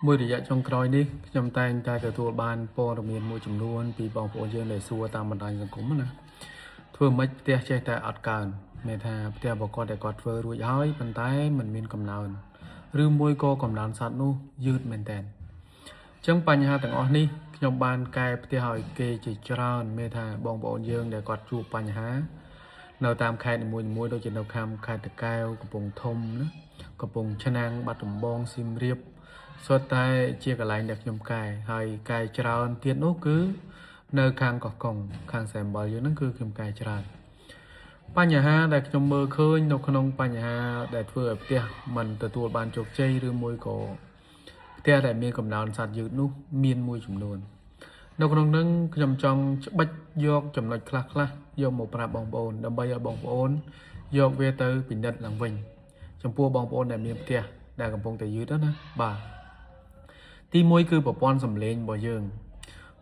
មួយរយៈចុងក្រោយនេះខ្ញុំតែងតែទទួលបានព័ត៌មានមួយចំនួនពីបងប្អូនយើងដែលសួរតាមបណ្ដាញសង្គមណាធ្វើមិនផ្ទះចេះតែអត់កើនមានថាផ្ទះរបស់គាត់ដែលគាត់ធ្វើរួចហើយប៉ុន្តែมันមានកំណើនឬមួយក៏កំណើនសัตว์នោះយឺតមែនតើអញ្ចឹងបញ្ហាទាំងអស់នេះខ្ញុំបានកែផ្ទះឲ្យគេជាច្រើនមានថាបងប្អូនយើងដែលគាត់ជួបបញ្ហានៅតាមខេត្តនីមួយៗដូចជានៅខាងខេត្តតាកែវកំពង់ធំណាកំពង់ឆ្នាំងបាត់ដំបងសៀមរាបសុទ្ធតែជាកន្លែងដែលខ្ញុំកែហើយកែច្រើនទៀតនោះគឺនៅខាងកោះកុងខាងសែមបលយើងហ្នឹងគឺខ្ញុំកែច្រើនបញ្ហាដែលខ្ញុំមើលឃើញនៅក្នុងបញ្ហាដែលធ្វើឲ្យផ្ទះมันទទួលបានជោគជ័យឬមួយក៏ផ្ទះដែលមានកំណើនសัตว์យឺតនោះមានមួយចំនួននៅក្នុងនឹងខ្ញុំចង់ច្បិចយកចំណុចខ្លះយកមកប្រាប់បងប្អូនដើម្បីឲ្យបងប្អូនយកវាទៅពិនិត្យឡើងវិញចំពោះបងប្អូនដែលមានផ្ទះដែលកំពុងតែយឺតណាបាទទី1គឺប្រព័ន្ធសំឡេងរបស់យើង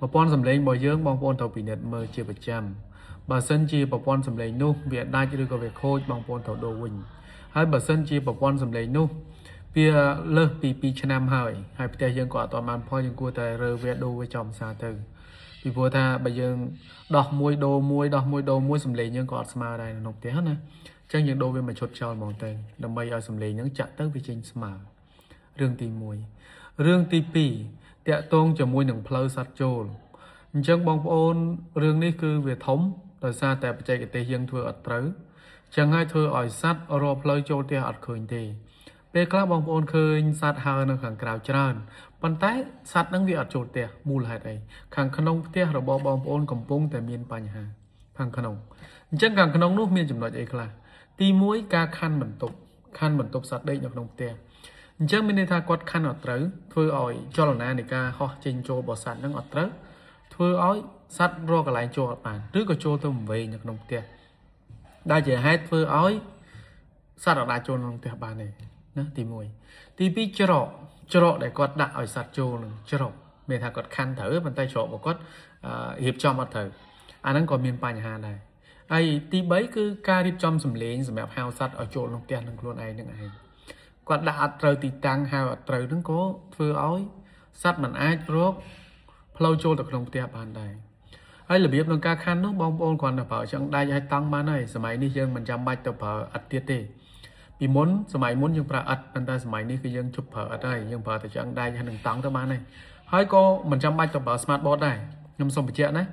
ប្រព័ន្ធសំឡេងរបស់យើងបងប្អូនត្រូវពិនិត្យមើលជាប្រចាំបើសិនជាប្រព័ន្ធសំឡេងនោះវាដាច់ឬក៏វាខូចបងប្អូនត្រូវដូរវិញហើយបើសិនជាប្រព័ន្ធសំឡេងនោះវាលើសពី2ឆ្នាំហើយផ្ទះយើងក៏អត់បានផលយើងគួរតែរើវាដូរវាចំសារទៅពីព្រោះថាបើយើងដោះមួយដូរមួយសំឡេងយើងក៏អត់ស្មើដែរក្នុងផ្ទះណាអញ្ចឹងយើងដូរវាមកឈុតចោលហ្មងទៅដើម្បីឲ្យសំឡេងហ្នឹងចាក់ទៅវាចេញស្មើរឿងទី1រឿងទី2តាក់ទងជាមួយនឹងផ្លូវសัตว์ចូលអញ្ចឹងបងប្អូនរឿងនេះគឺវាធំដោយសារតែបច្ចេកទេសយើងធ្វើអត់ត្រូវអញ្ចឹងហើយធ្វើឲ្យសัตว์រកផ្លូវចូលផ្ទះអត់ឃើញទេពេលខ្លះបងប្អូនឃើញសัตว์ហើរនៅខាងក្រៅច្រើនប៉ុន្តែសัตว์ហ្នឹងវាអត់ចូលផ្ទះមូលហេតុអីខាងក្នុងផ្ទះរបស់បងប្អូនកំពុងតែមានបញ្ហាខាងក្នុងអញ្ចឹងខាងក្នុងនោះមានចំណុចអីខ្លះទី1ការខណ្ឌបន្ទប់សัตว์ដេកនៅក្នុងផ្ទះអញ្ចឹងមានន័យថាគាត់ខណ្ឌអត់ត្រូវធ្វើឲ្យចលនានៃការហោះចេញចូលរបស់សัตว์ហ្នឹងអត់ត្រូវធ្វើឲ្យសัตว์រកកន្លែងចូលអត់បានឬក៏ចូលទៅវែងនៅក្នុងផ្ទះដែលជាហេតុធ្វើឲ្យសัตว์អាចចូលក្នុងផ្ទះបានទេណាទី1ទី2ច្រកដែលគាត់ដាក់ឲ្យសัตว์ចូលនឹងច្រកមានថាគាត់ខណ្ឌត្រូវប៉ុន្តែច្រករបស់គាត់រៀបចំអត់ត្រូវអាហ្នឹងក៏មានបញ្ហាដែរហើយទី3គឺការរៀបចំសម្លេងសម្រាប់ហៅសัตว์ឲ្យចូលក្នុងផ្ទះនឹងខ្លួនឯងនឹងឯងគាត់ដាក់អត់ត្រូវទីតាំងហៅអត់ត្រូវហ្នឹងក៏ធ្វើឲ្យសัตว์មិនអាចរកផ្លូវចូលទៅក្នុងផ្ទះបានដែរហើយរបៀបក្នុងការខណ្ឌនោះបងប្អូនគ្រាន់តែប្រើចង្ដាច់ឲ្យតង់បានហើយសម័យនេះយើងមិនចាំបាច់ទៅប្រើឥដ្ឋទៀតទេពីមុនសម័យមុនយើងប្រើឥដ្ឋប៉ុន្តែសម័យនេះគឺយើងជប់ប្រើឥដ្ឋហើយយើងប្រើតែចង្ដាច់ហើយនឹងតង់ទៅបានហើយក៏មិនចាំបាច់ទៅប្រើ smart board ដែរខ្ញុំសូមបញ្ជាក់ណា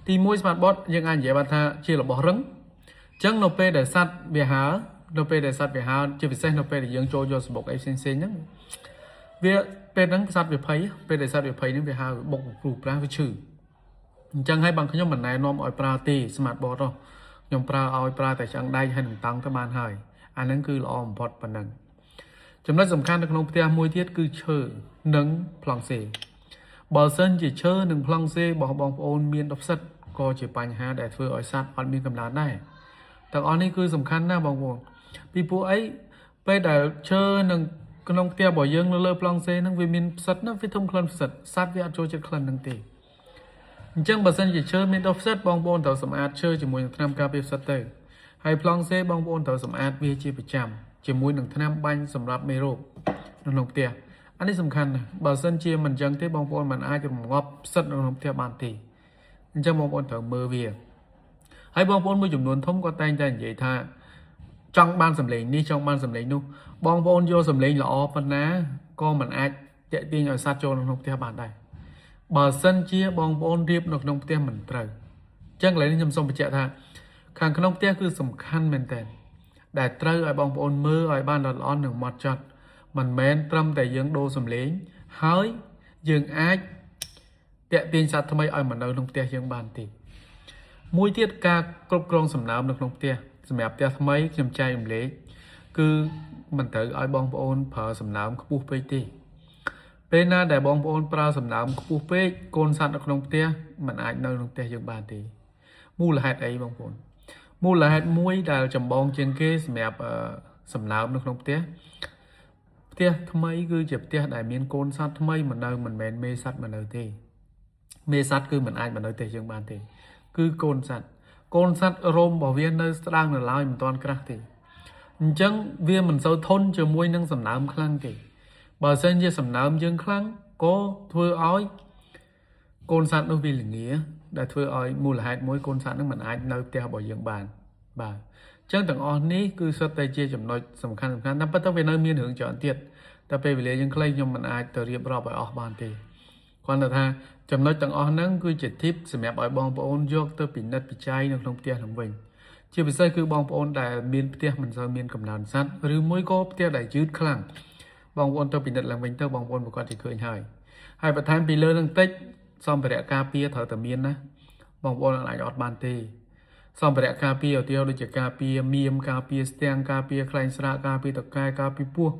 ទី1 smart board យើងអាចនិយាយបានថាជារបស់រឹងអញ្ចឹងនៅពេលដែលសัตว์វាហើរជាពិសេសនៅពេលដែលយើងចូលយកសបុកអីផ្សេងហ្នឹងវាពេលហ្នឹងសัตว์វាភ័យពេលដែលសัตว์វាភ័យហ្នឹងវាហើរបុកព្រុសប្រាសវាឈឺអញ្ចឹងហើយបងខ្ញុំមិនណែនាំឲ្យប្រើទេ smart board ទេខ្ញុំប្រើតែចង្ដាច់ហើយនឹងតង់ទៅបានហើយអាហ្នឹងគឺល្អបំផុតប៉ុណ្ណឹងចំណុចសំខាន់នៅក្នុងផ្ទះមួយទៀតគឺឈើនិងប្លង់សេបើសិនជាឈើនិងប្លង់សេរបស់បងប្អូនមានដុះផ្សិតក៏ជាបញ្ហាដែលធ្វើឲ្យសัตว์អត់មានកម្លាំងដែរទាំងអស់នេះគឺសំខាន់ណាស់បងប្អូនពីព្រោះអីពេលដែលឈើនិងក្នុងផ្ទះរបស់យើងនៅលើប្លង់សេហ្នឹងវាមានផ្សិតណាវាធំក្លិនផ្សិតសัตว์វាអត់ចូលចិត្តក្លិនហ្នឹងទេអញ្ចឹងបើសិនជាឈើមានដុះផ្សិតបងប្អូនត្រូវសម្អាតឈើជាមួយនឹងថ្នាំការពារផ្សិតទៅហើយប្លង់សេបងប្អូនត្រូវសម្អាតវាជាប្រចាំជាមួយនឹងថ្នាំបាញ់សម្រាប់មេរោគនៅក្នុងផ្ទះអានេះសំខាន់ណាស់បើសិនជាមិនអញ្ចឹងទេបងប្អូនមិនអាចរងាប់ផ្សិតនៅក្នុងផ្ទះបានទេអញ្ចឹងបងប្អូនត្រូវមើលវាហើយបងប្អូនមួយចំនួនធំគាត់តែងតែនិយាយថាចង់បានសម្លេងនេះចង់បានសម្លេងនោះបងប្អូនយកសម្លេងល្អប៉ុណ្ណាក៏មិនអាចតាក់ទាញឲ្យសัตว์ចូលក្នុងផ្ទះបានដែរបើសិនជាបងប្អូនរៀបនៅក្នុងផ្ទះមិនត្រូវអញ្ចឹងឥឡូវនេះខ្ញុំសូមបញ្ជាក់ថាខាងក្នុងផ្ទះគឺសំខាន់មែនតើដែលត្រូវឲ្យបងប្អូនមើលឲ្យបានល្អល្អនិងម៉ត់ចត់មិនមែនត្រឹមតែយើងដូរសម្លេងហើយយើងអាចតាក់ទាញសัตว์ថ្មីឲ្យមកនៅក្នុងផ្ទះយើងបានទេមួយទៀតការគ្រប់គ្រងសំណើមនៅក្នុងផ្ទះសម្រាប់ផ្ទះថ្មីខ្ញុំចែករំលែកគឺមិនត្រូវឲ្យបងប្អូនប្រើសំណើមខ្ពស់ពេកទេពេលណាដែលបងប្អូនប្រើសំណើមខ្ពស់ពេកកូនសัตว์នៅក្នុងផ្ទះមិនអាចនៅក្នុងផ្ទះយើងបានទេមូលហេតុអីបងប្អូនមូលហេតុមួយដែលចម្បងជាងគេសម្រាប់សំណើមនៅក្នុងផ្ទះថ្មីគឺជាផ្ទះដែលមានកូនសัตว์ថ្មីមកនៅមិនមែនមេសัตว์មកនៅទេមេសัตว์គឺមិនអាចមកនៅផ្ទះយើងបានទេគឺកូនសัตว์រោមរបស់វានៅស្ដាងនៅឡើយមិនទាន់ក្រាស់ទេអញ្ចឹងវាមិនសូវធន់ជាមួយនឹងសំណើមខ្លាំងទេ បើសិនជាសំណើមយើងខ្លាំងក៏ធ្វើឲ្យកូនសត្វនោះវាល្ងាដែលធ្វើឲ្យមូលហេតុមួយកូនសត្វនោះមិនអាចនៅផ្ទះរបស់យើងបានបាទអញ្ចឹងទាំងអស់នេះគឺសុទ្ធតែជាចំណុចសំខាន់តែប៉ុន្តែវានៅមានរឿងច្រើនទៀតតែពេលវេលាយើងខ្លីខ្ញុំមិនអាចទៅរៀបរាប់ឲ្យអស់បានទេគាត់ថាចំណុចទាំងអស់ហ្នឹងគឺជា tip សម្រាប់ឲ្យបងប្អូនយកទៅពិនិត្យពិច័យនៅក្នុងផ្ទះនឹងវិញជាពិសេសគឺបងប្អូនដែលមានផ្ទះមិនសូវមានកំណើនសត្វឬមួយក៏ផ្ទះដែលយឺតខ្លាំងបងប្អូនទៅពិនិត្យឡើងវិញទៅបងប្អូនប្រកាសជាឃើញហើយបន្ថែមពីលើនឹងតិចសម្ភារៈការពារត្រូវតែមានណាបងប្អូនអាចអត់បានទេសម្ភារៈការពារឧទាហរណ៍ដូចជាការពារមៀមការពារស្ទាំងការពារខ្លែងស្រាការពារតកែការពារពស់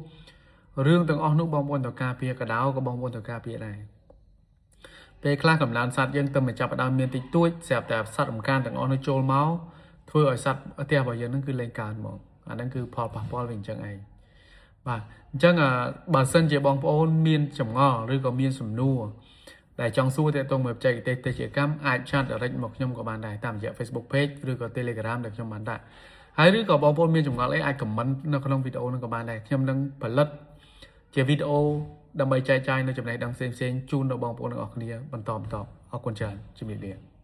រឿងទាំងអស់នោះបងប្អូនត្រូវការពារកដោក៏បងប្អូនត្រូវការពារដែរពេលខ្លះកំណើនសត្វយើងទៅមកចាប់ដើមមានតិចតួចស្រាប់តែសត្វរំខានទាំងអស់នោះចូលមកធ្វើឲ្យសត្វផ្ទះរបស់យើងនឹងគឺលែងកើនហ្មងអាហ្នឹងគឺផលប៉ះពាល់វាអញ្ចឹងឯងបាទអញ្ចឹងបើសិនជាបងប្អូនមានចម្ងល់ឬក៏មានសំណួរដែលចង់សួរទាក់ទងមកបច្ចេកទេសទេសកម្មអាច chat direct មកខ្ញុំក៏បានដែរតាមរយៈ Facebook page ឬក៏ Telegram ដែលខ្ញុំបានដាក់ហើយឬក៏បងប្អូនមានចម្ងល់អីអាច comment នៅក្នុងវីដេអូនឹងក៏បានដែរខ្ញុំនឹងផលិតជាវីដេអូដើម្បីចែកចាយនៅចំណេះដឹងផ្សេងៗជូនដល់បងប្អូនទាំងអស់គ្នាបន្តអរគុណច្រើនជំរាបលា